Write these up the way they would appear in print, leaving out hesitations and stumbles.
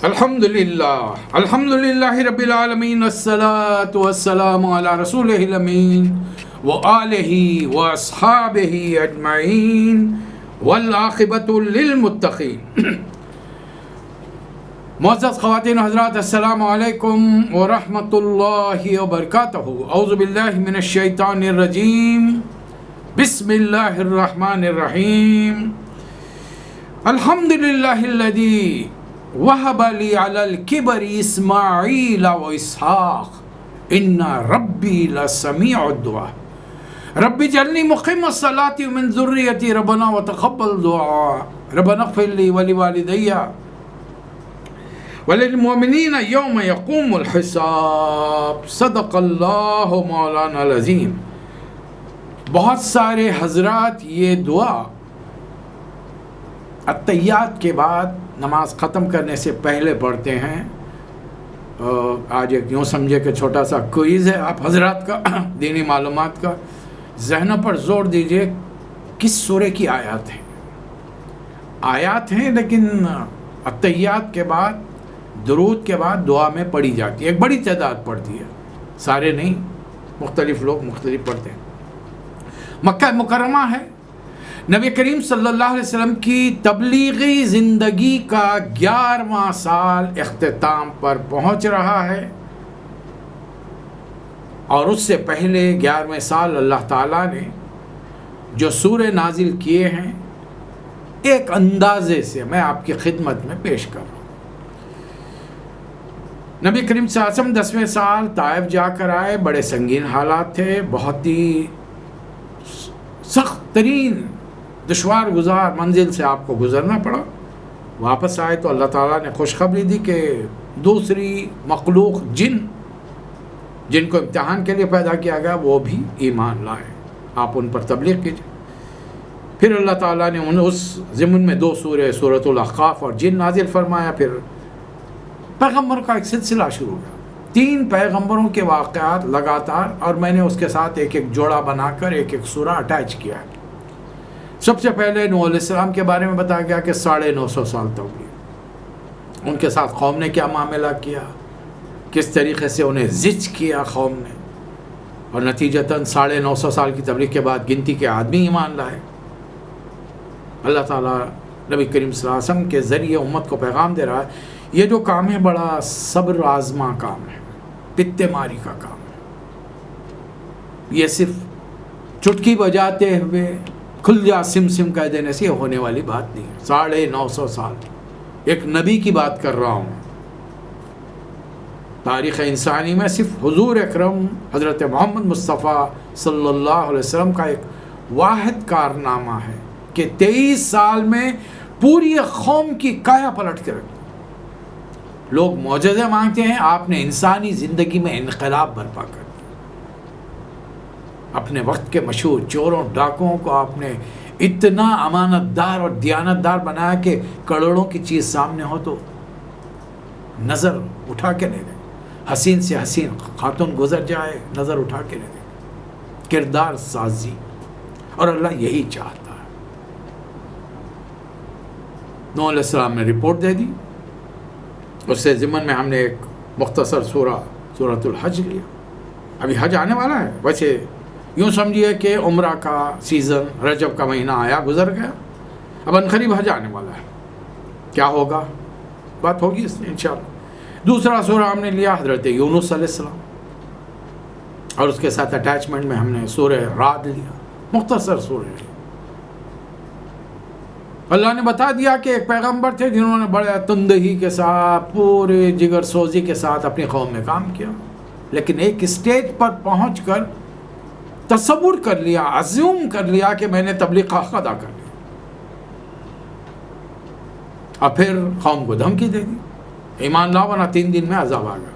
الحمدللہ رب العالمین والصلاة والسلام علی رسولہ الامین وآلہ واصحابہ اجمعین والعاقبۃ للمتقین۔ معزز خواتین و حضرات، السلام علیکم ورحمۃ اللہ وبرکاتہ۔ اعوذ باللہ من الشیطان الرجیم، بسم اللہ الرحمن الرحیم۔ الحمدللہ الذی وَهَبَ لِي عَلَى الْكِبَرِ إِسْمَاعِيلَ وَإِسْحَاقَ إِنَّ رَبِّي لَسَمِيعُ الدُّعَاءِ رَبِّ اجْعَلْنِي مُقِيمَ الصَّلَاةِ وَمِن ذُرِّيَّتِي رَبَّنَا وَتَقَبَّلْ دُعَاءِ رَبَّنَا اغْفِرْ لِي وَلِوَالِدَيَّ وَلِلْمُؤْمِنِينَ يَوْمَ يَقُومُ الْحِسَابُ۔ صدق اللہ مولانا العظیم۔ بہت سارے حضرات یہ دعا التحیات کے بعد نماز ختم کرنے سے پہلے پڑھتے ہیں۔ آج ایک یوں سمجھے کہ چھوٹا سا کوئز ہے آپ حضرات کا، دینی معلومات کا۔ ذہنوں پر زور دیجئے کس سورے کی آیات ہیں؟ آیات ہیں لیکن التحیات کے بعد، درود کے بعد دعا میں پڑھی جاتی ہے، ایک بڑی تعداد پڑھتی ہے، سارے نہیں، مختلف لوگ مختلف پڑھتے ہیں۔ مکہ مکرمہ ہے، نبی کریم صلی اللہ علیہ وسلم کی تبلیغی زندگی کا 11واں سال اختتام پر پہنچ رہا ہے، اور اس سے پہلے 11ویں سال اللہ تعالیٰ نے جو سورے نازل کیے ہیں ایک اندازے سے میں آپ کی خدمت میں پیش کر رہا ہوں۔ نبی کریم صلی اللہ علیہ وسلم 10ویں سال طائف جا کر آئے، بڑے سنگین حالات تھے، بہت ہی سخت ترین دشوار گزار منزل سے آپ کو گزرنا پڑا۔ واپس آئے تو اللہ تعالیٰ نے خوشخبری دی کہ دوسری مخلوق جن کو امتحان کے لیے پیدا کیا گیا وہ بھی ایمان لائے، آپ ان پر تبلیغ کیجئے۔ پھر اللہ تعالیٰ نے اس ضمن میں 2 سورہ، سورۃ الاحقاف اور جن نازل فرمایا۔ پھر پیغمبر کا ایک سلسلہ شروع ہوا، 3 پیغمبروں کے واقعات لگاتار، اور میں نے اس کے ساتھ ایک جوڑا بنا کر ایک سورہ اٹیچ کیا ہے۔ سب سے پہلے نوح علیہ السلام کے بارے میں بتایا گیا کہ 950 سال تک ان کے ساتھ قوم نے کیا معاملہ کیا، کس طریقے سے انہیں زج کیا قوم نے، اور نتیجتاً 950 سال کی تبلیغ کے بعد گنتی کے آدمی ایمان لائے۔ اللہ تعالیٰ نبی کریم صلی اللہ علیہ وسلم کے ذریعے امت کو پیغام دے رہا ہے، یہ جو کام ہے بڑا صبر آزما کام ہے، پتے ماری کا کام ہے، یہ صرف چٹکی بجاتے ہوئے کھل جا سم سم کہہ دینے سے ہونے والی بات نہیں ہے۔ 950 سال ایک نبی کی بات کر رہا ہوں۔ تاریخ انسانی میں صرف حضور اکرم حضرت محمد مصطفیٰ صلی اللہ علیہ وسلم کا ایک واحد کارنامہ ہے کہ 23 سال میں پوری قوم کی کایا پلٹ کے رکھی۔ لوگ معجزے مانگتے ہیں، آپ نے انسانی زندگی میں انقلاب برپا کر دیا۔ اپنے وقت کے مشہور چوروں ڈاکوؤں کو آپ نے اتنا امانت دار اور دیانت دار بنایا کہ کروڑوں کی چیز سامنے ہو تو نظر اٹھا کے نہیں دیں، حسین سے حسین خاتون گزر جائے نظر اٹھا کے نہیں دیں، کردار سازی، اور اللہ یہی چاہتا ہے۔ نوح علیہ السلام نے رپورٹ دے دی، اس سے ضمن میں ہم نے ایک مختصر سورۃ الحج لیا۔ ابھی حج آنے والا ہے، ویسے یوں سمجھیے کہ عمرہ کا سیزن، رجب کا مہینہ آیا گزر گیا، اب عنقریب حج آنے والا ہے، کیا ہوگا بات ہوگی اس میں انشاءاللہ۔ دوسرا سورہ ہم نے لیا حضرت یونس علیہ السلام، اور اس کے ساتھ اٹیچمنٹ میں ہم نے سورہ رعد لیا، مختصر سورہ لیا۔ اللہ نے بتا دیا کہ ایک پیغمبر تھے جنہوں نے بڑے تندہی کے ساتھ، پورے جگر سوزی کے ساتھ اپنی قوم میں کام کیا، لیکن ایک اسٹیج پر پہنچ کر تصور کر لیا، عزوم کر لیا کہ میں نے تبلیغ کا حق ادا کر لیا، اور پھر قوم کو دھمکی دے دی، ایمان لاؤ ورنہ 3 دن میں عذاب آ گیا۔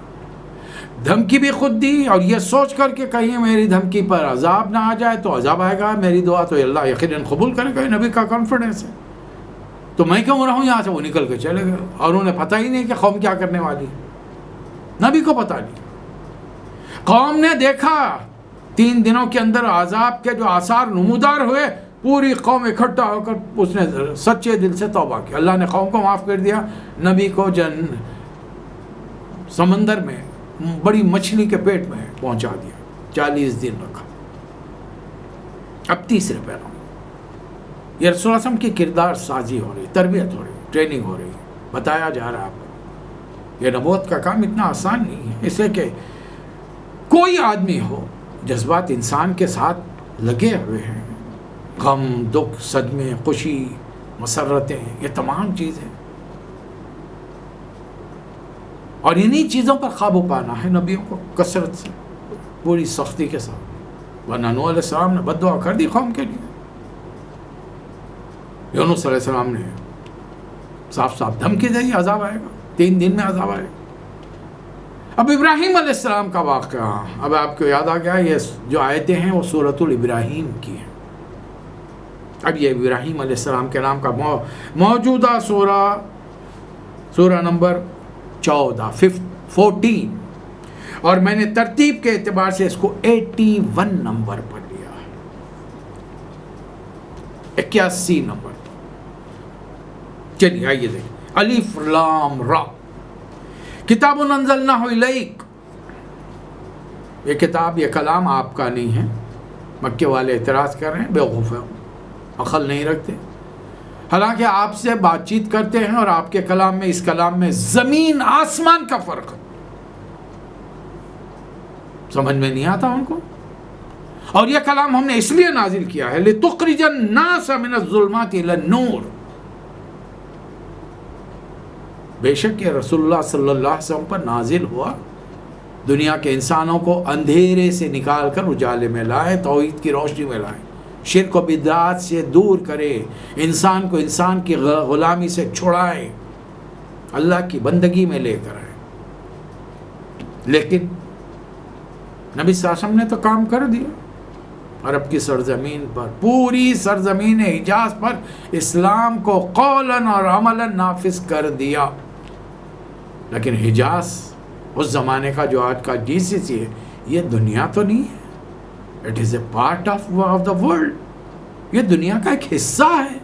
دھمکی بھی خود دی، اور یہ سوچ کر کہ کہیں میری دھمکی پر عذاب نہ آ جائے تو عذاب آئے گا، میری دعا تو اللہ یقیناً قبول کرے گا، نبی کا کانفیڈنس ہے، تو میں کیوں رہوں یہاں سے۔ وہ نکل کے چلے گئے، اور انہیں پتہ ہی نہیں کہ قوم کیا کرنے والی، نبی کو پتہ نہیں۔ قوم نے دیکھا 3 دنوں کے اندر عذاب کے جو آثار نمودار ہوئے، پوری قوم اکٹھا ہو کر اس نے سچے دل سے توبہ کی، اللہ نے قوم کو معاف کر دیا، نبی کو سمندر میں بڑی مچھلی کے پیٹ میں پہنچا دیا، 40 دن رکھا۔ اب تیسرے پیغام، یہ رسول اللہ علیہ وسلم کی کردار سازی ہو رہی، تربیت ہو رہی، ٹریننگ ہو رہی، بتایا جا رہا ہے آپ کو۔ یہ نبوت کا کام اتنا آسان نہیں ہے، اس لیے کہ کوئی آدمی ہو، جذبات انسان کے ساتھ لگے ہوئے ہیں، غم، دکھ، صدمے، خوشی، مسرتیں، یہ تمام چیزیں، اور انہی چیزوں پر قابو پانا ہے نبیوں کو کثرت سے، پوری سختی کے ساتھ۔ ورنہ نوح علیہ السلام نے بد دعا کر دی قوم کے لیے، یونس علیہ السلام نے صاف صاف دھمکی دی عذاب آئے گا، 3 دن میں عذاب آئے گا۔ اب ابراہیم علیہ السلام کا واقعہ، اب آپ کو یاد آ گیا، یہ جو آیتیں ہیں وہ سورۃ الابراہیم کی ہیں۔ اب یہ ابراہیم علیہ السلام کے نام کا موجودہ سورہ نمبر 14، اور میں نے ترتیب کے اعتبار سے اس کو 81 نمبر پر لیا ہے، 81 نمبر۔ چلیے آئیے دیکھیں، الف لام را کتاب انزلناہ الیک، یہ کتاب، یہ کلام آپ کا نہیں ہے۔ مکے والے اعتراض کر رہے ہیں، بیوقوف ہیں، عقل نہیں رکھتے، حالانکہ آپ سے بات چیت کرتے ہیں اور آپ کے کلام میں، اس کلام میں زمین آسمان کا فرق ہے، سمجھ میں نہیں آتا ان کو۔ اور یہ کلام ہم نے اس لیے نازل کیا ہے لِتُخْرِجَ النَّاسَ مِنَ الظُّلُمَاتِ إِلَى النُّورِ، بے شک یہ رسول اللہ صلی اللہ علیہ وسلم پر نازل ہوا دنیا کے انسانوں کو اندھیرے سے نکال کر اجالے میں لائے، توحید کی روشنی میں لائے، شرک و بدعات سے دور کرے، انسان کو انسان کی غلامی سے چھڑائے، اللہ کی بندگی میں لے کر آئے۔ لیکن نبی صلی اللہ علیہ وسلم نے تو کام کر دیا، عرب کی سرزمین پر، پوری سرزمین حجاز پر اسلام کو قولاً اور عملاً نافذ کر دیا۔ لیکن حجاز اس زمانے کا جو آج کا GCC ہے، یہ دنیا تو نہیں ہے، it is a part of the world, یہ دنیا کا ایک حصہ ہے۔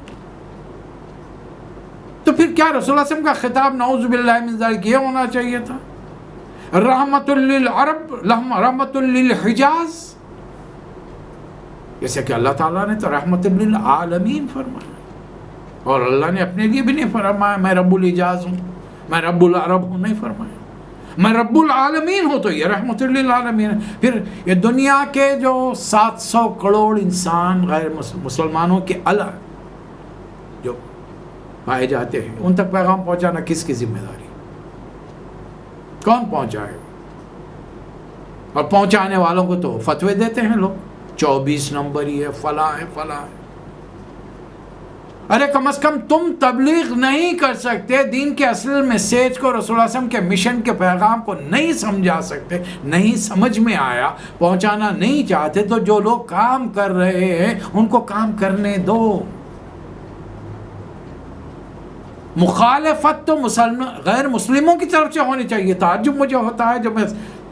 تو پھر کیا رسول اللہ صلی اللہ علیہ وسلم کا خطاب نعوذ باللہ من ذلک یہ ہونا چاہیے تھا، رحمت للعرب رحمت للحجاز، جیسے کہ اللہ تعالیٰ نے تو رحمت للعالمین فرمایا، اور اللہ نے اپنے لیے بھی نہیں فرمایا میں رب الحجاز ہوں، میں رب العرب ہوں، نہیں فرمایا، میں رب العالمین ہوں، تو یہ رحمت للعالمین ہے۔ پھر یہ دنیا کے جو 700 کروڑ انسان غیر مسلمانوں کے الگ جو پائے جاتے ہیں، ان تک پیغام پہنچانا کس کی ذمہ داری؟ کون پہنچائے گا؟ اور پہنچانے والوں کو تو فتوے دیتے ہیں لوگ، 24 نمبر ہی ہے، فلاں ہے، فلاں ہے۔ ارے کم از کم تم تبلیغ نہیں کر سکتے، دین کے اصل میسیج کو، رسول اللہ علیہ وسلم کے مشن کے پیغام کو نہیں سمجھا سکتے، نہیں سمجھ میں آیا، پہنچانا نہیں چاہتے، تو جو لوگ کام کر رہے ہیں ان کو کام کرنے دو۔ مخالفت تو غیر مسلموں کی طرف سے ہونی چاہیے۔ تعجب مجھے ہوتا ہے جب میں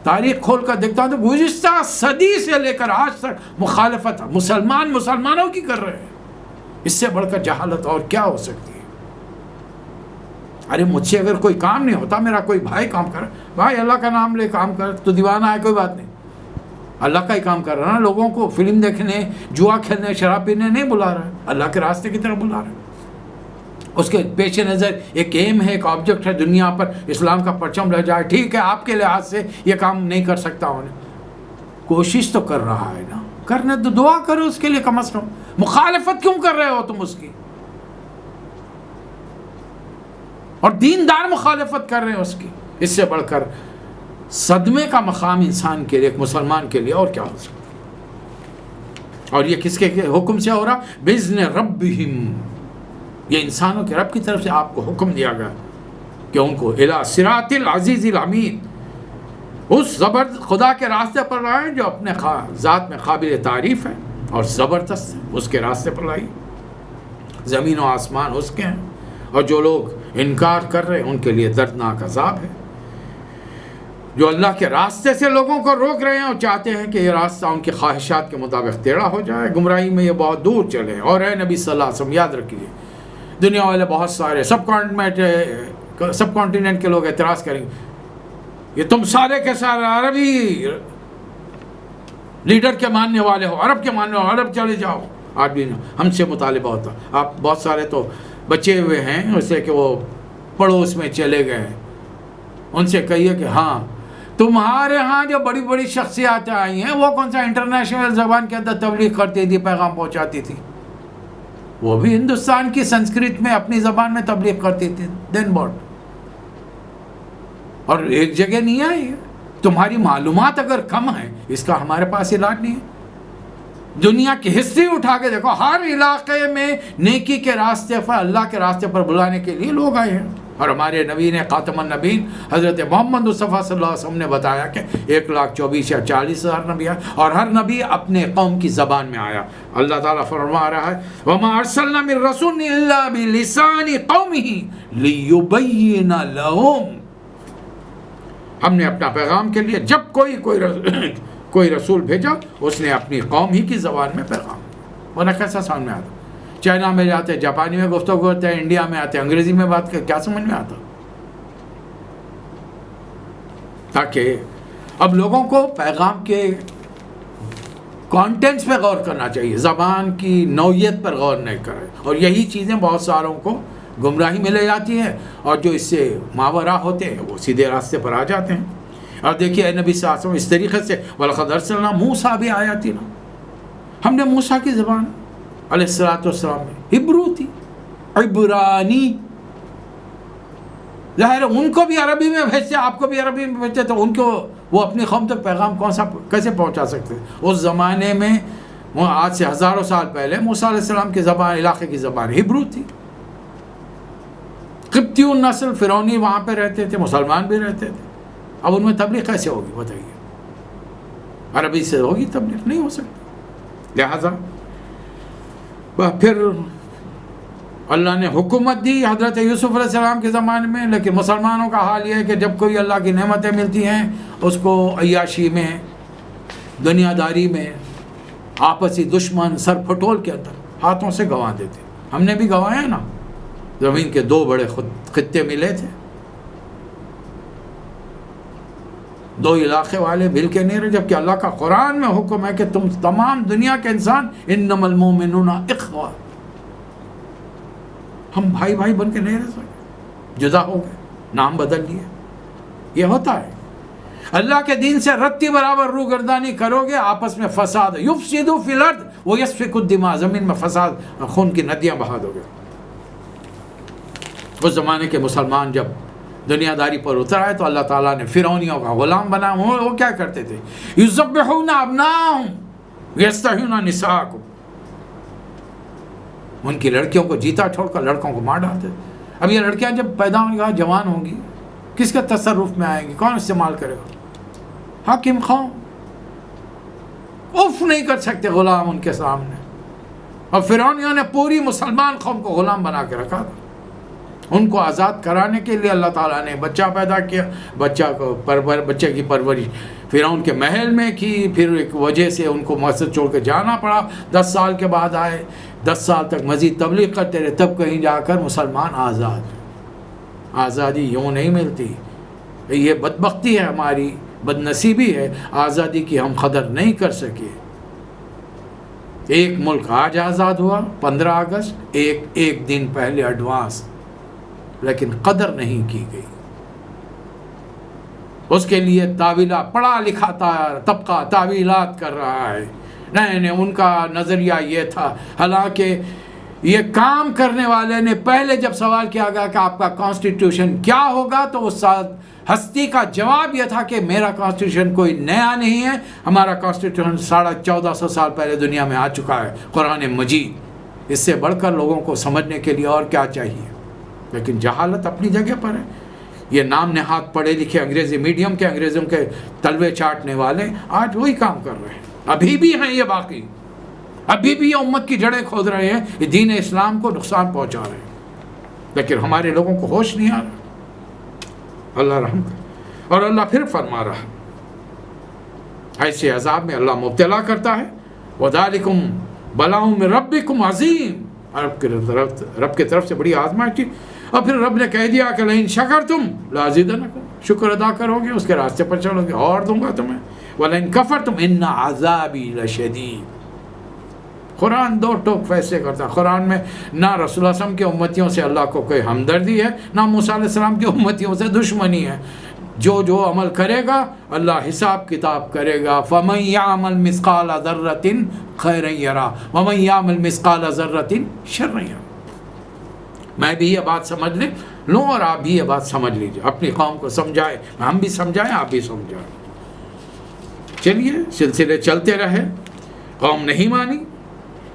تاریخ کھول کر دیکھتا ہوں تو گزشتہ صدی سے لے کر آج تک مخالفت مسلمانوں کی کر رہے ہیں، اس سے بڑھ کر جہالت اور کیا ہو سکتی ہے؟ ارے مجھ سے اگر کوئی کام نہیں ہوتا، میرا کوئی بھائی کام کر، بھائی اللہ کا نام لے کام کر، تو دیوانہ ہے، کوئی بات نہیں، اللہ کا ہی کام کر رہا ہے، لوگوں کو فلم دیکھنے، جوا کھیلنے، شراب پینے نہیں بلا رہا ہے، اللہ کے راستے کی طرف بلا رہا ہے۔ اس کے پیش نظر ایک ایم ہے، ایک آبجیکٹ ہے دنیا پر، اسلام کا پرچم رہ جائے، ٹھیک ہے آپ کے لحاظ سے یہ کام نہیں کر سکتا ہوں، کوشش تو کر رہا ہے نا، کرنے تو دعا کرو اس کے لیے کم از کم، مخالفت کیوں کر رہے ہو تم اس کی؟ اور دیندار مخالفت کر رہے ہیں اس کی، اس سے بڑھ کر صدمے کا مقام انسان کے لیے، ایک مسلمان کے لیے اور کیا ہو سکتا؟ اور یہ کس کے حکم سے ہو رہا؟ بِإِذْنِ رَبِّهِمْ، یہ انسانوں کے رب کی طرف سے آپ کو حکم دیا گیا کہ ان کو اِلَى صِرَاطِ الْعَزِيزِ الْحَمِيدِ، اس زبردست خدا کے راستے پر لائیں جو اپنے ذات میں قابل تعریف ہے اور زبردست ہے، اس کے راستے پر لائیں۔ زمین و آسمان اس کے ہیں، اور جو لوگ انکار کر رہے ہیں ان کے لیے دردناک عذاب ہے۔ جو اللہ کے راستے سے لوگوں کو روک رہے ہیں اور چاہتے ہیں کہ یہ راستہ ان کی خواہشات کے مطابق ٹیڑھا ہو جائے، گمراہی میں یہ بہت دور چلے۔ اور اے نبی صلی اللہ علیہ وسلم یاد رکھیے، دنیا والے بہت سارے سب کانٹیننٹ کے لوگ اعتراض کریں گے، یہ تم سارے کے سارے عربی لیڈر کے ماننے والے ہو، عرب کے ماننے والے، عرب چلے جاؤ. آج بھی ہم سے مطالبہ ہوتا. آپ بہت سارے تو بچے ہوئے ہیں اسے کہ وہ پڑوس میں چلے گئے، ان سے کہیے کہ ہاں تمہارے ہاں جو بڑی بڑی شخصیات آئی ہیں وہ کون سا انٹرنیشنل زبان کے اندر تبلیغ کرتی تھی، پیغام پہنچاتی تھی؟ وہ بھی ہندوستان کی سنسکرت میں اپنی زبان میں تبلیغ کرتی تھی. دین واٹ؟ اور ایک جگہ نہیں آئی ہے. تمہاری معلومات اگر کم ہے اس کا ہمارے پاس علاج نہیں ہے. دنیا کی ہسٹری اٹھا کے دیکھو، ہر علاقے میں نیکی کے راستے پر، اللہ کے راستے پر بلانے کے لیے لوگ آئے ہیں. اور ہمارے نبی نے خاتم النبیین حضرت محمد مصطفیٰ صلی اللہ علیہ وسلم نے بتایا کہ 1,24,000 یا 40,000 نبی آئے، اور ہر نبی اپنے قوم کی زبان میں آیا. اللہ تعالیٰ فرما رہا ہے وَمَا أَرْسَلْنَا مِن رَّسُولٍ إِلَّا بِلِسَانِ قَوْمِهِ لِيُبَيِّنَ لَهُمْ. ہم نے اپنا پیغام کے لیے جب کوئی رسول بھیجا اس نے اپنی قوم ہی کی زبان میں پیغام. ورنہ کیسا سمجھ میں آتا؟ چائنا میں جاتے جاپانی میں گفتگو کرتے ہیں، انڈیا میں آتے انگریزی میں بات کرتے، کیا سمجھ میں آتا؟ تاکہ اب لوگوں کو پیغام کے کانٹینٹس پہ غور کرنا چاہیے، زبان کی نوعیت پر غور نہیں کرے. اور یہی چیزیں بہت ساروں کو گمراہی میں لے جاتی ہے، اور جو اس سے ماورا ہوتے ہیں وہ سیدھے راستے پر آ جاتے ہیں. اور دیکھیے اے نبی صلی اللہ علیہ وسلم اس طریقے سے وَلَقَدْ أَرْسَلْنَا مُوسَىٰ بِآيَاتِنَا، ہم نے موسیٰ کی زبان علیہ السلام میں ہبرو تھی، عبرانی. ظاہر ہے ان کو بھی عربی میں بھیجتے، آپ کو بھی عربی میں بھیجتے، تو ان کو وہ اپنی قوم تک پیغام کیسے پہنچا سکتے؟ اس زمانے میں وہ آج سے ہزاروں سال پہلے موسیٰ علیہ السلام کی زبان، علاقے کی زبان ہبرو تھی. قبطیون نسل فرعونی وہاں پہ رہتے تھے، مسلمان بھی رہتے تھے. اب ان میں تبلیغ کیسے ہوگی بتائیے؟ عربی سے ہوگی تبلیغ؟ نہیں ہو سکتی. لہذا پھر اللہ نے حکومت دی حضرت یوسف علیہ السلام کے زمانے میں، لیکن مسلمانوں کا حال یہ ہے کہ جب کوئی اللہ کی نعمتیں ملتی ہیں اس کو عیاشی میں، دنیا داری میں، آپسی دشمن سر پھٹول کے اندر ہاتھوں سے گنوا دیتے. ہم نے بھی گنوایا نا. زمین کے 2 بڑے خطے ملے تھے، 2 علاقے والے مل کے نہیں رہے، جبکہ اللہ کا قرآن میں حکم ہے کہ تم تمام دنیا کے انسان انما المؤمنون اخوہ، ہم بھائی بھائی بن کے نہیں رہ سکتے، جدا ہو گئے، نام بدل لیے. یہ ہوتا ہے. اللہ کے دین سے رتی برابر روگردانی کرو گے، آپس میں فساد، یفسد فی الارض ویسفک الدماء، زمین میں فساد، خون کی ندیاں بہا دو گے. اس زمانے کے مسلمان جب دنیا داری پر اتر آئے تو اللہ تعالیٰ نے فرعونیوں کا غلام بنا. وہ کیا کرتے تھے؟ یذبحون ابناءہم ویستحیون نساءہم، ان کی لڑکیوں کو جیتا چھوڑ کر لڑکوں کو مار ڈالتے. اب یہ لڑکیاں جب پیدا ہوں گی، جوان ہوں گی، کس کے تصرف میں آئیں گی؟ کون استعمال کرے گا؟ حاکم قوم. اف نہیں کر سکتے غلام ان کے سامنے. اور فرعونیوں نے پوری مسلمان قوم کو غلام بنا کے رکھا تھا. ان کو آزاد کرانے کے لیے اللہ تعالیٰ نے بچہ پیدا کیا، بچے کی پرورش فرعون کے محل میں کی. پھر ایک وجہ سے ان کو مسجد چھوڑ کے جانا پڑا. 10 سال کے بعد آئے، 10 سال تک مزید تبلیغ کرتے رہے، تب کہیں جا کر مسلمان آزاد. آزادی یوں نہیں ملتی. یہ بدبختی ہے، ہماری بد نصیبی ہے، آزادی کی ہم قدر نہیں کر سکے. ایک ملک آج آزاد ہوا 15 اگست، ایک دن پہلے ایڈوانس، لیکن قدر نہیں کی گئی. اس کے لیے تعویلات، پڑھا لکھا طبقہ تعویلات کر رہا ہے. نہیں ان کا نظریہ یہ تھا، حالانکہ یہ کام کرنے والے نے پہلے جب سوال کیا گیا کہ آپ کا کانسٹیٹیوشن کیا ہوگا، تو اس ہستی کا جواب یہ تھا کہ میرا کانسٹیٹیوشن کوئی نیا نہیں ہے، ہمارا کانسٹیٹیوشن 1450 سال پہلے دنیا میں آ چکا ہے، قرآن مجید. اس سے بڑھ کر لوگوں کو سمجھنے کے لیے اور کیا چاہیے؟ لیکن جہالت اپنی جگہ پر ہے. یہ نام نہاد پڑھے لکھے انگریزی میڈیم کے، انگریزوں کے تلوے چاٹنے والے آج وہی کام کر رہے ہیں. ابھی بھی ہیں یہ باقی، ابھی بھی یہ امت کی جڑیں کھود رہے ہیں، یہ دین اسلام کو نقصان پہنچا رہے ہیں. لیکن ہمارے لوگوں کو ہوش نہیں آ رہا. اللہ رحم کرے. اور اللہ پھر فرما رہا، ایسے عذاب میں اللہ مبتلا کرتا ہے. وَذَلِكُمْ بَلَاءٌ مِّن رَبِّكُمْ عَظِيمٌ، رب کی طرف سے بڑی آزمائش تھی. اور پھر رب نے کہہ دیا کہ لَئِن شَكَرْتُمْ لَأَزِيدَنَّكُمْ، شکر ادا کرو گے، اس کے راستے پر چلو گے، اور دوں گا تمہیں۔ وَلَئِن كَفَرْتُمْ إِنَّ عَذَابِي لَشَدِيدٌ۔ قرآن دو ٹوک فیصلے کرتا ہے۔ قرآن میں نہ رسول اللہ صلی اللہ علیہ وسلم کی امتیوں سے اللہ کو کوئی ہمدردی ہے، نہ موسیٰ علیہ السلام کی امتیوں سے دشمنی ہے۔ جو عمل کرے گا اللہ حساب کتاب کرے گا۔ فَمَن يَعْمَلْ مِثْقَالَ ذَرَّةٍ خَيْرًا يَرَهُ وَمَن يَعْمَلْ مِثْقَالَ ذَرَّةٍ شَرًّا يَرَهُ۔ میں بھی یہ بات سمجھ لوں اور آپ بھی یہ بات سمجھ لیجئے، اپنی قوم کو سمجھائے، ہم بھی سمجھائیں، آپ بھی سمجھائیں۔ چلیے سلسلے چلتے رہے، قوم نہیں مانی۔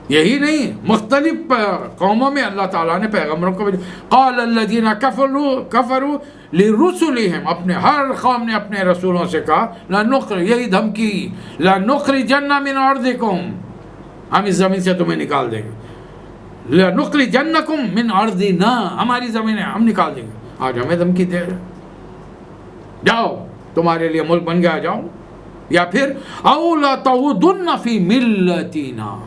یہی نہیں، مختلف قوموں میں اللہ تعالیٰ نے پیغمبروں کو بھیجا۔ قال الذین کفروا لرسلہم، اپنے ہر قوم نے اپنے رسولوں سے کہا یہی دھمکی، لنخرجن من ارضکم، ہم اس زمین سے تمہیں نکال دیں گے، لنخرجنکم من ارضنا، ہماری زمین ہے ہم نکال دیں گے۔ آج ہمیں دھمکی دے رہے، جاؤ تمہارے لیے ملک بن گیا، جاؤ، یا پھر او لتعودن فی ملتنا۔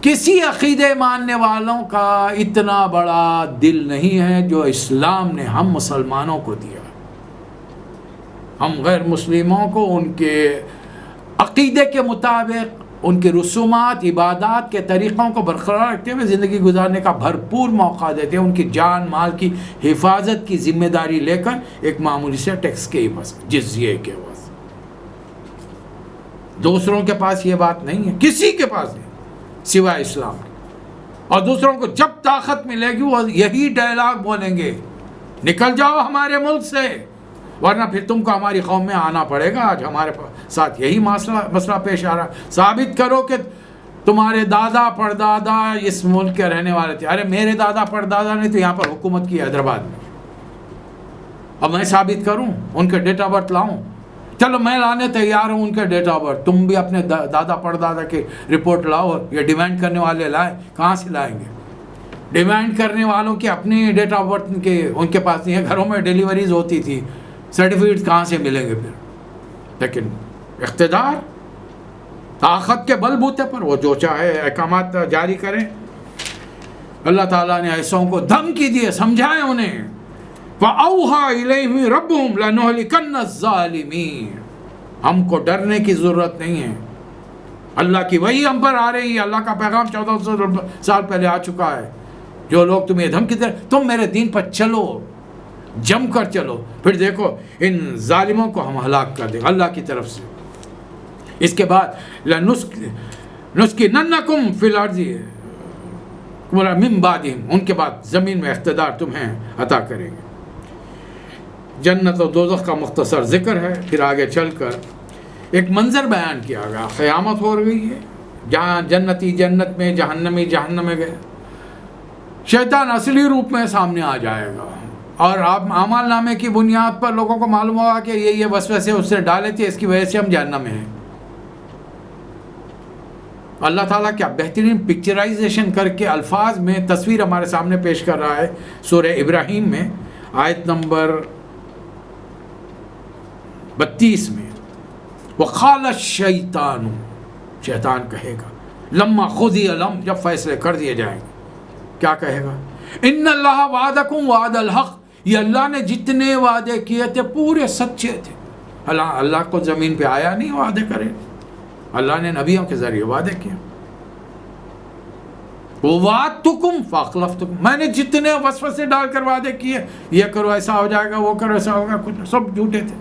کسی عقیدے ماننے والوں کا اتنا بڑا دل نہیں ہے جو اسلام نے ہم مسلمانوں کو دیا۔ ہم غیر مسلموں کو ان کے عقیدے کے مطابق، ان کے رسومات، عبادات کے طریقوں کو برقرار رکھتے ہوئے زندگی گزارنے کا بھرپور موقع دیتے ہیں، ان کی جان مال کی حفاظت کی ذمہ داری لے کر ایک معمولی سے ٹیکس کے عوض، جزیے کے عوض۔ دوسروں کے پاس یہ بات نہیں ہے، کسی کے پاس نہیں سوائے اسلام، اور دوسروں کو جب طاقت ملے گی وہ یہی ڈائلاگ بولیں گے، نکل جاؤ ہمارے ملک سے، ورنہ پھر تم کو ہماری قوم میں آنا پڑے گا۔ آج ہمارے ساتھ یہی مسئلہ پیش آ رہا ہے۔ ثابت کرو کہ تمہارے دادا پردادا اس ملک کے رہنے والے تھے۔ ارے میرے دادا پردادا نے تو یہاں پر حکومت کی حیدرآباد میں، اب میں ثابت کروں، ان کے ڈیٹ آف برتھ لاؤں؟ چلو میں لانے تیار ہوں ان کے ڈیٹ آف برتھ، تم بھی اپنے دادا پردادا کی رپورٹ لاؤ۔ یہ ڈیمانڈ کرنے والے لائیں، کہاں سے لائیں گے؟ ڈیمانڈ کرنے والوں کی اپنی ڈیٹ آف برتھ ان کے پاس نہیں ہے، گھروں میں ڈیلیوریز ہوتی تھی، سرٹیفکیٹ کہاں سے ملیں گے پھر؟ لیکن اقتدار، طاقت کے بل بوتے پر وہ جو چاہے احکامات جاری کریں۔ اللہ تعالیٰ نے ایسوں کو دھمکی دیے، سمجھائیں انہیں۔ فَأَوْحَىٰ إِلَيْهِمْ رَبُّهُمْ لَنُهْلِكَنَّ الظَّالِمِينَ۔ ہم کو ڈرنے کی ضرورت نہیں ہے، اللہ کی وحی ہم پر آ رہی ہے، اللہ کا پیغام 1400 سال پہلے آ چکا ہے۔ جو لوگ تمہیں دھمکی دے تم میرے دین پر چلو، جم کر چلو، پھر دیکھو ان ظالموں کو ہم ہلاک کر دیں گے اللہ کی طرف سے۔ اس کے بعد لَنُسْكِنَنَّكُمْ فِي الْأَرْضِ مِن بَعْدِهِمْ، ان کے بعد زمین میں اقتدار تمہیں عطا کریں گے۔ جنت و دوزخ کا مختصر ذکر ہے، پھر آگے چل کر ایک منظر بیان کیا گیا، قیامت ہو رہی ہے، جہاں جنتی جنت میں، جہنمی جہنم میں گئے، شیطان اصلی روپ میں سامنے آ جائے گا، اور آپ اعمال نامے کی بنیاد پر لوگوں کو معلوم ہوگا کہ یہ وسوسے اس سے ڈالے تھے، اس کی وجہ سے ہم جہنم میں ہیں۔ اللہ تعالیٰ کیا بہترین پکچرائزیشن کر کے الفاظ میں تصویر ہمارے سامنے پیش کر رہا ہے سورہ ابراہیم میں آیت نمبر 32 میں۔ وَقَالَ الشَّيْطَانُ، شیطان کہے گا، لَمَّا قُضِيَ الْأَمْرُ، جب فیصلے کر دیے جائیں گے، کیا کہے گا؟ إِنَّ اللَّهَ وَعَدَكُمْ وَعْدَ الْحَقِّ، یہ اللہ نے جتنے وعدے کیے تھے پورے سچے تھے۔ اللہ کو زمین پہ آیا نہیں وعدے کرے، اللہ نے نبیوں کے ذریعے وعدے کیے۔ وَوَعَدتُكُمْ فَأَخْلَفْتُكُمْ، میں نے جتنے وسوسے ڈال کر وعدے کیے، یہ کرو ایسا ہو جائے گا، وہ کرو ایسا ہوگا، کچھ سب جھوٹے تھے،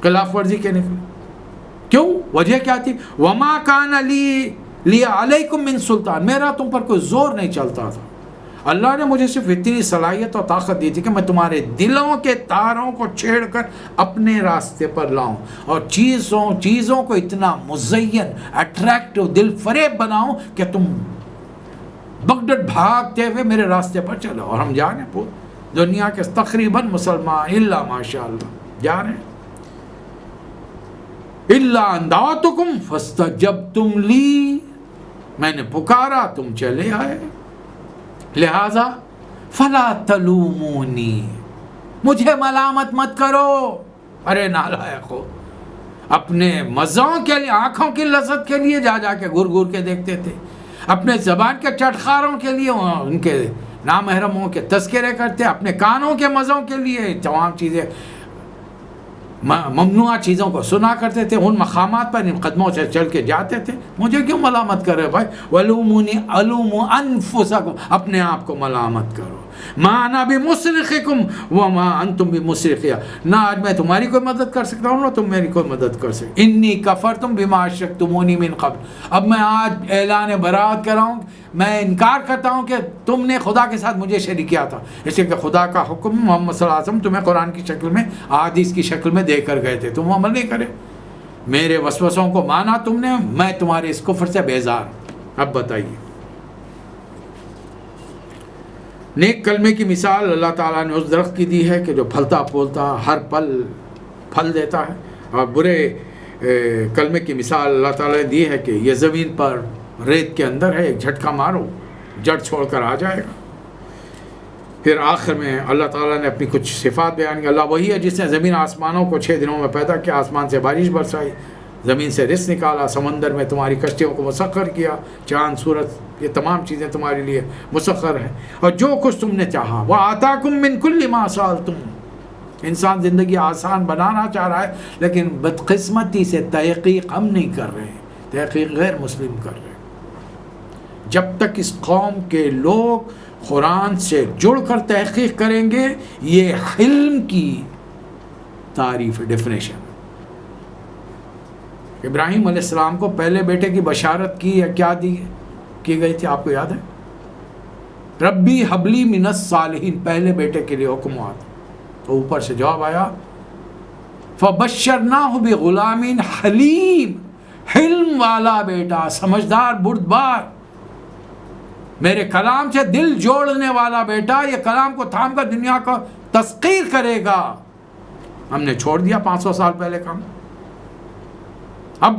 خلاف ورزی کے نکلے۔ کیوں؟ وجہ کیا تھی؟ وَمَا كَانَ لِي عَلَيْكُمْ مِنْ سُلْطَانٍ، میرا تم پر کوئی زور نہیں چلتا تھا۔ اللہ نے مجھے صرف اتنی صلاحیت اور طاقت دی تھی کہ میں تمہارے دلوں کے تاروں کو چھیڑ کر اپنے راستے پر لاؤں، اور چیزوں کو اتنا مزین، اٹریکٹو، دل فریب بناؤں کہ تم بغڈٹ بھاگتے ہوئے میرے راستے پر چلو۔ اور ہم جا رہے ہیں، دنیا کے تقریباً مسلمان الا ماشاء اللہ جا رہے ہیں۔ الا ان دعوتکم فاستجبتم لی، میں نے پکارا تم چلے آئے، لہذا فلا تلومونی، مجھے ملامت مت کرو۔ ارے نالائق ہو، اپنے مزوں کے لیے، آنکھوں کی لذت کے لیے جا کے گور کے دیکھتے تھے، اپنے زبان کے چٹخاروں کے لیے ان کے نامحرموں کے تذکرے کرتے، اپنے کانوں کے مزوں کے لیے تمام چیزیں ممنوع چیزوں کو سنا کرتے تھے، ان مقامات پر ان قدموں سے چل کے جاتے تھے. مجھے کیوں ملامت کر رہے بھائی؟ وَلُومُونِي أَلُومُ أَنفُسَكُمْ، اپنے آپ کو ملامت کرو. مَا أَنَا بِمُصْرِخِكُمْ وَمَا أَنْتُمْ بِمُصْرِخِيَّ، نہ آج میں تمہاری کوئی مدد کر سکتا ہوں نہ تم میری کوئی مدد کر سکتے. إِنِّي كَفَرْتُمْ بِمَا أَشْرَكْتُمُونِي مِنْ قَبْلُ، اب میں آج اعلان برات کر رہا ہوں، میں انکار کرتا ہوں کہ تم نے خدا کے ساتھ مجھے شریک کیا تھا. اس لیے کہ خدا کا حکم محمد صلی اللہ علیہ وسلم تمہیں قرآن کی شکل میں، احادیث کی شکل میں دے کر گئے تھے، تم عمل نہیں کرے، میرے وسوسوں کو مانا تم نے، میں تمہارے اس کفر سے بیزار. اب بتائیے، نیک کلمے کی مثال اللہ تعالیٰ نے اس درخت کی دی ہے کہ جو پھلتا پھولتا ہر پل پھل دیتا ہے، اور برے کلمے کی مثال اللہ تعالیٰ نے دی ہے کہ یہ زمین پر ریت کے اندر ہے، ایک جھٹکا مارو جڑ چھوڑ کر آ جائے گا. پھر آخر میں اللہ تعالیٰ نے اپنی کچھ صفات بیان کی. اللہ وہی ہے جس نے زمین آسمانوں کو 6 دنوں میں پیدا کیا، آسمان سے بارش برسائی، زمین سے رزق نکالا، سمندر میں تمہاری کشتیوں کو مسخر کیا، چاند سورج یہ تمام چیزیں تمہارے لیے مسخر ہیں، اور جو کچھ تم نے چاہا. وَآتَاكُم مِّن كُلِّ مَا سَأَلْتُمْ. انسان زندگی آسان بنانا چاہ رہا ہے، لیکن بدقسمتی سے تحقیق ہم نہیں کر رہے ہیں، تحقیق غیر مسلم کر رہے ہیں. جب تک اس قوم کے لوگ قرآن سے جڑ کر تحقیق کریں گے، یہ حلم کی تعریف ڈیفینیشن. ابراہیم علیہ السلام کو پہلے بیٹے کی بشارت کی یا کیا کی گئی تھی، آپ کو یاد ہے؟ ربی حبلی من الصالحین، پہلے بیٹے کے لیے حکم ہوا تھا. تو اوپر سے جواب آیا فبشرناہ بغلام حلیم، حلم والا بیٹا، سمجھدار بردبار، میرے کلام سے دل جوڑنے والا بیٹا، یہ کلام کو تھام کر دنیا کو تسخیر کرے گا. ہم نے چھوڑ دیا 500 سال پہلے کام. اب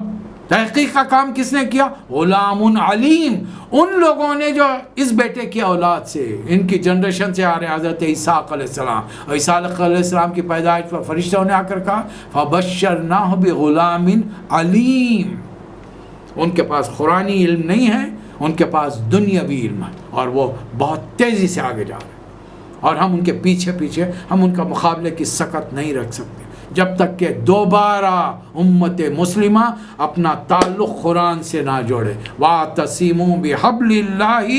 تحقیق کا کام کس نے کیا؟ غلام علیم. ان لوگوں نے جو اس بیٹے کی اولاد سے، ان کی جنریشن سے آ رہے حضرت عیسیٰ علیہ السلام، اور عیسیٰ علیہ السلام کی پیدائش پر فرشتوں نے آ کر کہا فبشرناہ بغلام علیم. ان کے پاس قرآنی علم نہیں ہے، ان کے پاس دنیاوی علم ہے، اور وہ بہت تیزی سے آگے جا رہے ہیں، اور ہم ان کے پیچھے پیچھے، ہم ان کا مقابلے کی سکت نہیں رکھ سکتے جب تک کہ دوبارہ امت مسلمہ اپنا تعلق قرآن سے نہ جوڑے. وَاعْتَصِمُوا بِحَبْلِ اللَّهِ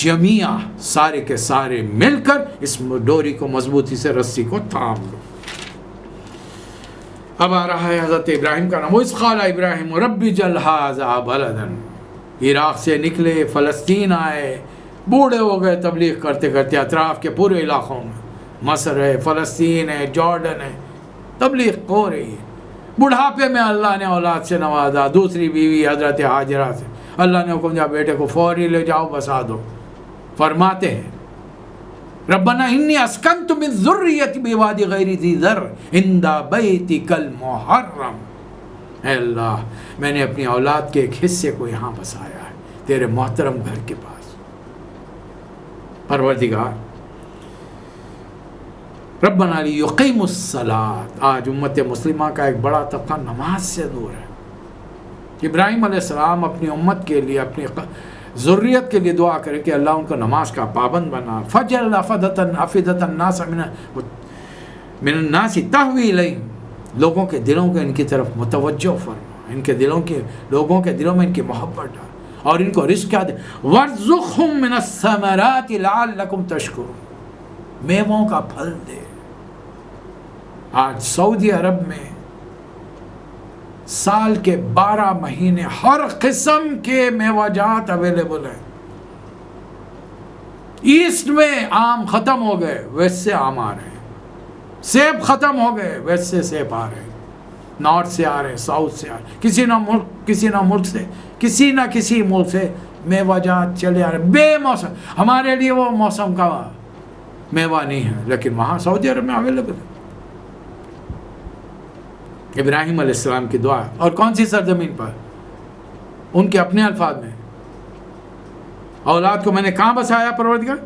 جَمِيعًا، سارے کے سارے مل کر اس ڈوری کو مضبوطی سے، رسی کو تھام لو. اب آ رہا ہے حضرت ابراہیم کا نام. وَإِذْ قَالَ إِبْرَاهِيمُ رَبِّ اجْعَلْ هَٰذَا بَلَدًا. عراق سے نکلے، فلسطین آئے، بوڑھے ہو گئے تبلیغ کرتے کرتے اطراف کے پورے علاقوں میں، مصر ہے، فلسطین ہے، جارڈن ہے، تبلیغ ہو رہی ہے. بڑھاپے میں اللہ نے اولاد سے نوازا، دوسری بیوی حضرت ہاجرہ سے اللہ نے حکم دیا بیٹے کو فوری لے جاؤ بسا دو. فرماتے ہیں ربنا انی اسکنت من ذریتی بوادی غیر ذی زرع عند بیتک المحرم. اے اللہ، میں نے اپنی اولاد کے ایک حصے کو یہاں بسایا ہے، تیرے محترم گھر کے پاس. پروردگار ربنا لیقیموا الصلاۃ. آج امت مسلمہ کا ایک بڑا طبقہ نماز سے دور ہے. ابراہیم علیہ السلام اپنی امت کے لیے، اپنی ذریت کے لیے دعا کرے کہ اللہ ان کو نماز کا پابند بنا. فجعل افئدة الناس من الناس تهوی الیہم، لوگوں کے دلوں کو ان کی طرف متوجہ فرما، ان کے دلوں کے، لوگوں کے دلوں میں ان کی محبت ڈال، اور ان کو رزق دے. وارزقہم من الثمرات لعلکم تشکرون، میووں کا پھل دے. آج سعودی عرب میں سال کے 12 مہینے ہر قسم کے میوہ جات اویلیبل ہیں. ایسٹ میں آم ختم ہو گئے، ویسٹ سے آم آ رہے ہیں. سیب ختم ہو گئے، ویسٹ سے سیب آ رہے ہیں. نارتھ سے آ رہے ہیں، ساؤتھ سے آ رہے ہیں. کسی نہ ملک سے، کسی نہ کسی ملک سے میوہ جات چلے آ رہے ہیں بے موسم. ہمارے لیے وہ موسم کا میوہ نہیں ہے، لیکن وہاں سعودی عرب میں اویلیبل ہے. ابراہیم علیہ السلام کی دعا، اور کون سی سرزمین پر؟ ان کے اپنے الفاظ میں، اولاد کو میں نے کہاں بسایا پروردگار؟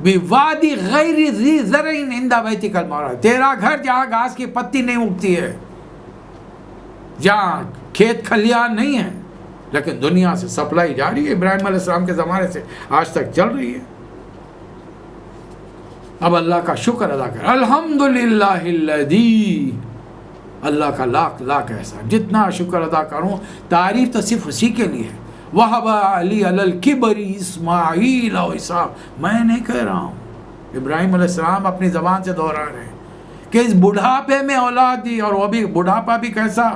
بوادی غیر ذی زرع عند بیتک المحرم. تیرا گھر جہاں گھاس کی پتی نہیں اگتی ہے، جہاں کھیت کھلیان نہیں ہے، لیکن دنیا سے سپلائی جاری ہے، ابراہیم علیہ السلام کے زمانے سے آج تک چل رہی ہے۔ اب اللہ کا شکر ادا کر، الحمدللہ الذی، اللہ کا لاکھ لاکھ احسان، جتنا شکر ادا کروں تعریف تو صرف اسی کے لیے ہے۔ وَهَبَ عَلِي عَلَى الْكِبَرِ اسماعیل و اسحاق، میں نہیں کہہ رہا ہوں، ابراہیم علیہ السلام اپنی زبان سے دہرا رہے ہیں کہ اس بڑھاپے میں اولاد دی، اور وہ بھی بڑھاپا بھی کیسا،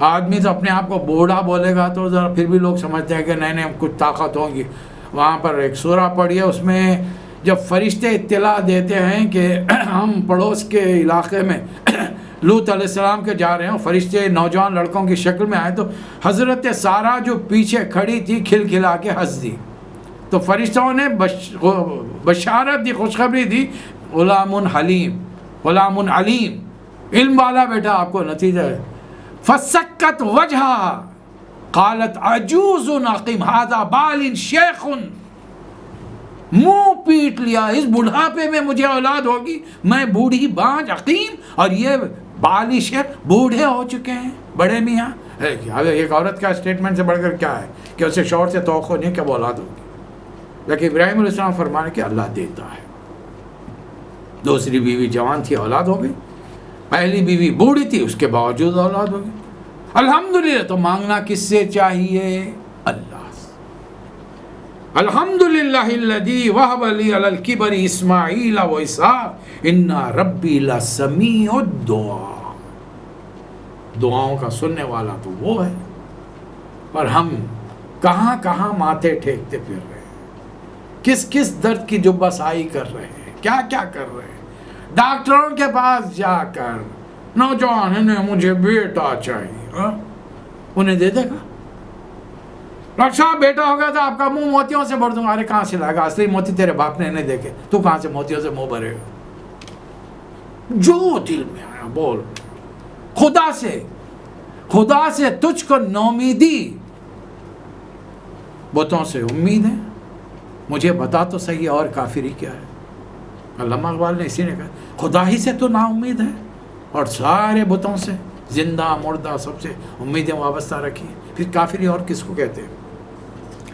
آدمی تو اپنے آپ کو بوڑھا بولے گا تو ذرا پھر بھی لوگ سمجھتے ہیں کہ نہیں نہیں کچھ طاقت ہوگی۔ وہاں پر ایک سورہ پڑھی ہے، اس میں جب فرشتے اطلاع دیتے ہیں کہ ہم پڑوس کے علاقے میں لوط علیہ السلام کے جا رہے ہیں، فرشتے نوجوان لڑکوں کی شکل میں آئے تو حضرت سارہ جو پیچھے کھڑی تھی کھل کھلا کے ہنس دی، تو فرشتوں نے بشارت دی، خوشخبری دی، غلام حلیم، غلام علیم، علم والا بیٹا آپ کو نتیجہ ہے۔ فسکت وجہا قالت عجوز عقیم ھذا بال شیخ، منہ پیٹ لیا، اس بڑھاپے میں مجھے اولاد ہوگی، میں بوڑھی بانج عقیم، اور یہ بالی شیخ بوڑھے ہو چکے ہیں، بڑے میاں۔ ایک عورت کا اسٹیٹمنٹ سے بڑھ کر کیا ہے کہ اسے شوہر سے توقع نہیں کہ وہ اولاد ہوگی، لیکن ابراہیم علیہ السلام فرمانے کہ اللہ دیتا ہے۔ دوسری بیوی جوان تھی، اولاد ہو گئی، پہلی بیوی بوڑھی تھی، اس کے باوجود اولاد ہو گئی، الحمدللہ۔ تو مانگنا کس سے چاہیے؟ اللہ سے۔ الحمدللہ الذی وہب لی علی الکبر اسماعیل و اسحاق ان ربی لسمیع الدعاء، دعاؤں کا سننے والا تو وہ ہے، اور ہم کہاں کہاں ماتھے ٹھیکتے پھر رہے ہیں، کس کس درد کی جبسائی کر رہے ہیں، کیا کیا کر رہے ہیں، ڈاکٹروں کے پاس جا کر نوجوان انہیں مجھے بیٹا چاہیے، انہیں دے دے گا؟ ڈاکٹر صاحب بیٹا ہوگا تو آپ کا منہ موتیوں سے بھر دوں گا۔ ارے کہاں سے لائے گا؟ اصلی موتی تیرے باپ نے نہیں دیکھے، تو کہاں سے موتیوں سے منہ بھرے گا؟ جو دل میں آیا بول۔ خدا سے تجھ کو نومیدی، بتوں سے امید ہے، مجھے بتا تو صحیح اور کافری کیا ہے؟ علامہ اقبال نے اسی نے کہا خدا ہی سے تو نا امید ہے، اور سارے بتوں سے، زندہ مردہ سب سے امیدیں وابستہ رکھی، پھر کافری اور کس کو کہتے ہیں؟